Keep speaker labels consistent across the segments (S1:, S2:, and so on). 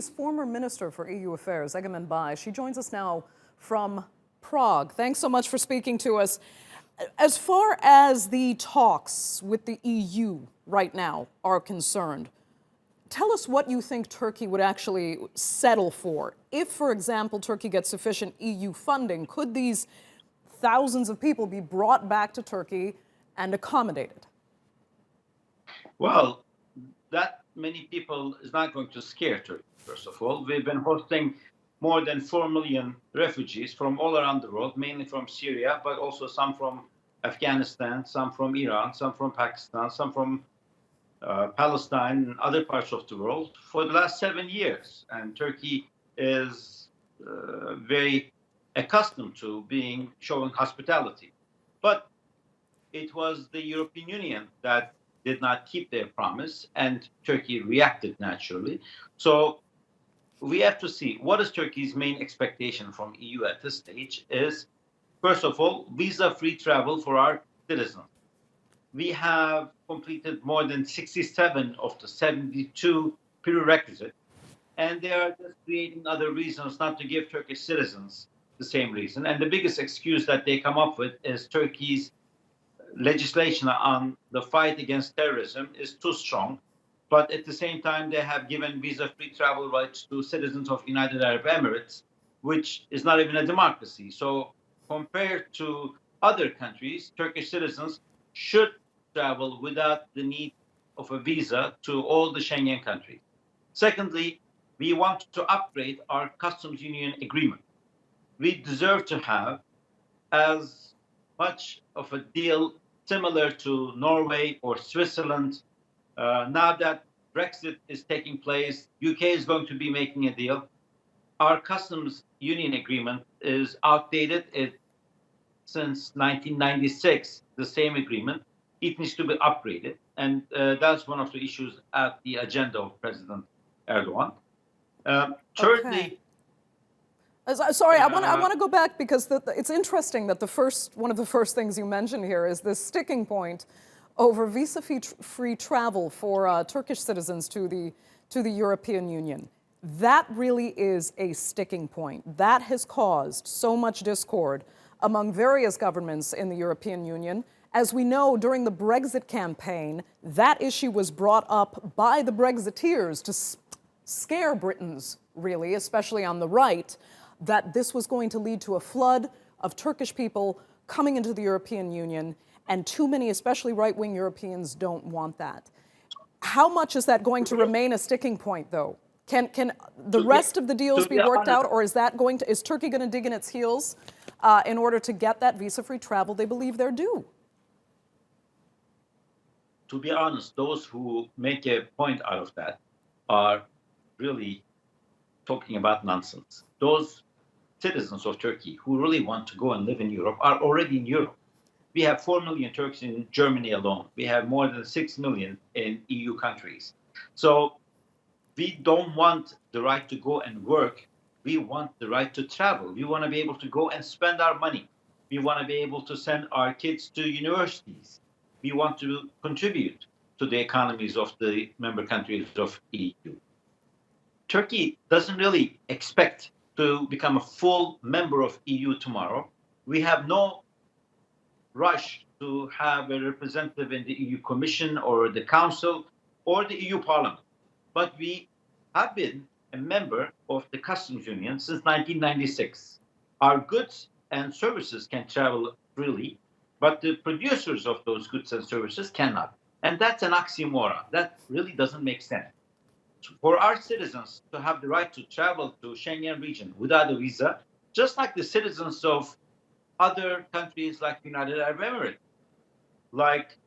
S1: Turkey's former Minister for EU Affairs, Egemen Bagis. She joins us now from Prague. Thanks so much for speaking to us. As far as the talks with the EU right now are concerned, tell us what you think Turkey would actually settle for. If, for example, Turkey gets sufficient EU funding, could these thousands of people be brought back to Turkey and accommodated?
S2: Well, that many people is not going to scare Turkey, first of all. We've been hosting more than 4 million refugees from all around the world, mainly from Syria, but also some from Afghanistan, some from Iran, some from Pakistan, some from Palestine and other parts of the world for the last 7 years. And Turkey is very accustomed to showing hospitality. But it was the European Union that did not keep their promise, and Turkey reacted naturally. So we have to see what is Turkey's main expectation from EU at this stage is, first of all, visa-free travel for our citizens. We have completed more than 67 of the 72 prerequisites, and they are just creating other reasons not to give Turkish citizens the same reason. And the biggest excuse that they come up with is Turkey's legislation on the fight against terrorism is too strong. But at the same time, they have given visa-free travel rights to citizens of United Arab Emirates, which is not even a democracy. So compared to other countries, Turkish citizens should travel without the need of a visa to all the Schengen countries. Secondly, we want to upgrade our customs union agreement. We deserve to have as much of a deal similar to Norway or Switzerland. Now that Brexit is taking place, UK is going to be making a deal. Our customs union agreement is outdated. Since 1996, the same agreement. It needs to be upgraded. And that's one of the issues at the agenda of President Erdogan. Thirdly,
S1: sorry, I want to go back because it's interesting that one of the first things you mentioned here is this sticking point over visa-free travel for Turkish citizens to the European Union. That really is a sticking point. That has caused so much discord among various governments in the European Union. As we know, during the Brexit campaign, that issue was brought up by the Brexiteers to scare Britons, really, especially on the right, that this was going to lead to a flood of Turkish people coming into the European Union, and too many, especially right-wing Europeans, don't want that. How much is that going to remain a sticking point, though? Can the rest of the deals be worked out, or is Turkey going to dig in its heels in order to get that visa-free travel they believe they're due?
S2: To be honest, those who make a point out of that are really talking about nonsense. Those citizens of Turkey who really want to go and live in Europe are already in Europe. We have 4 million Turks in Germany alone. We have more than 6 million in EU countries. So we don't want the right to go and work. We want the right to travel. We want to be able to go and spend our money. We want to be able to send our kids to universities. We want to contribute to the economies of the member countries of EU. Turkey doesn't really expect to become a full member of EU tomorrow. We have no rush to have a representative in the EU Commission or the Council or the EU Parliament. But we have been a member of the Customs Union since 1996. Our goods and services can travel freely, but the producers of those goods and services cannot. And that's an oxymoron. That really doesn't make sense. For our citizens to have the right to travel to Schengen region without a visa, just like the citizens of other countries like United Arab Emirates, like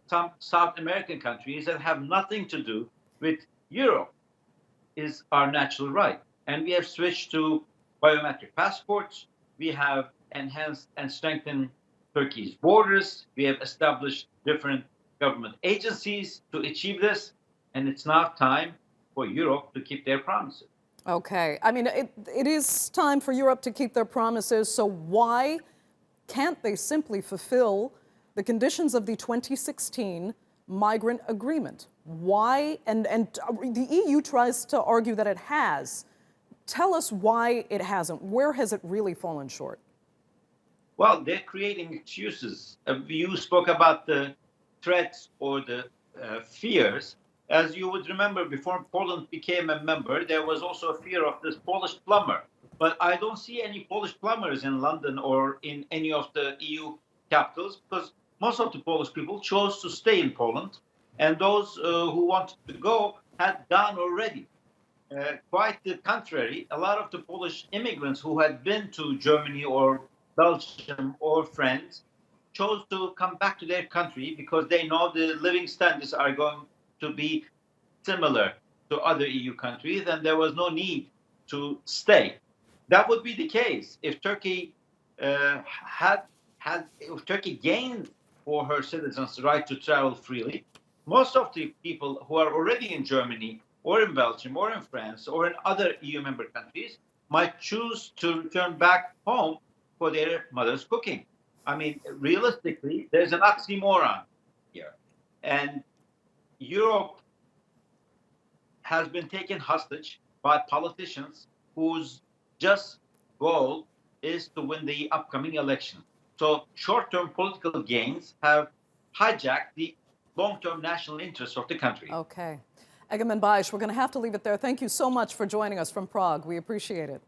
S2: some South American countries that have nothing to do with Europe, is our natural right. And we have switched to biometric passports. We have enhanced and strengthened Turkey's borders. We have established different government agencies to achieve this. And it's now time for Europe to keep their promises.
S1: Okay. I mean, it is time for Europe to keep their promises. So why can't they simply fulfill the conditions of the 2016 migrant agreement? Why? And the EU tries to argue that it has. Tell us why it hasn't. Where has it really fallen short?
S2: Well, they're creating excuses. You spoke about the threats or the fears. As you would remember, before Poland became a member, there was also a fear of this Polish plumber. But I don't see any Polish plumbers in London or in any of the EU capitals because most of the Polish people chose to stay in Poland, and those who wanted to go had gone already. Quite the contrary, a lot of the Polish immigrants who had been to Germany or Belgium or France chose to come back to their country because they know the living standards are going to be similar to other EU countries, and there was no need to stay. That would be the case if Turkey if Turkey gained for her citizens the right to travel freely. Most of the people who are already in Germany or in Belgium or in France or in other EU member countries might choose to return back home for their mother's cooking. I mean, realistically, there's an oxymoron here. And Europe has been taken hostage by politicians whose just goal is to win the upcoming election. So short-term political gains have hijacked the long-term national interests of the country.
S1: Okay. Egemen Bagis, we're going to have to leave it there. Thank you so much for joining us from Prague. We appreciate it.